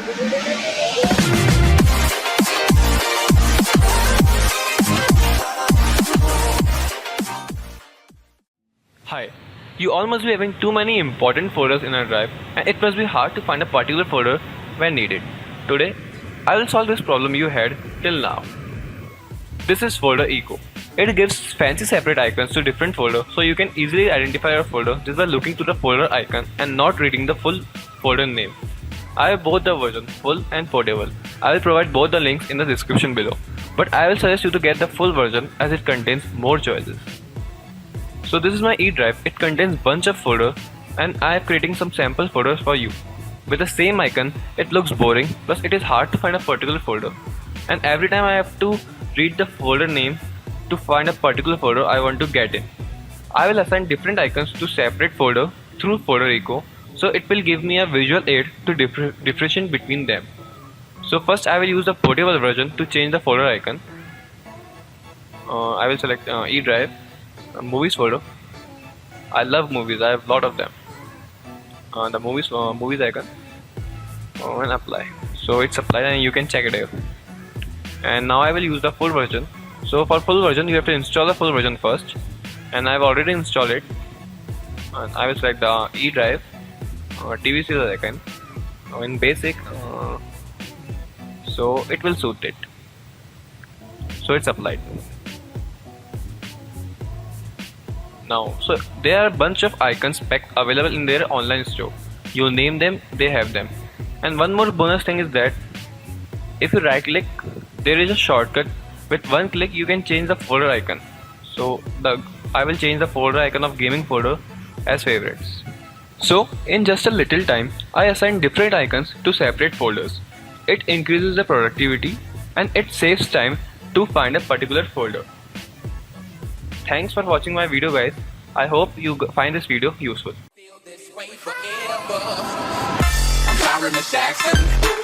Hi. You all must be having too many important folders in a drive, and it must be hard to find a particular folder when needed. Today, I will solve this problem you had till now. This is Folder Eco. It gives fancy separate icons to different folders so you can easily identify your folder just by looking to the folder icon and not reading the full folder name. I have both the version, full and portable. I will provide both the links in the description below, but I will suggest you to get the full version as it contains more choices. So this is my E drive. It contains bunch of folders and I am creating some sample folders for you. With the same icon, it looks boring, plus it is hard to find a particular folder. And every time I have to read the folder name to find a particular folder I want to get in. I will assign different icons to separate folder through Folder Eco, so it will give me a visual aid to differentiate between them. So first I will use the portable version to change the folder icon. I will select E drive, movies folder. I love movies, I have a lot of them. The movies icon and apply. So it's applied and you can check it out. And now I will use the full version. So for full version you have to install the full version first, and I have already installed it. And I will select the E drive, TV serial icon in basic, so it will suit it. So it's applied. Now, so there are a bunch of icons spec available in their online store. You name them, they have them. And one more bonus thing is that if you right click, there is a shortcut. With one click you can change the folder icon. So I will change the folder icon of gaming folder as favorites. So in just a little time I assign different icons to separate folders. It increases the productivity and it saves time to find a particular folder. Thanks for watching my video, guys. I hope you find this video useful. I'm Jackson.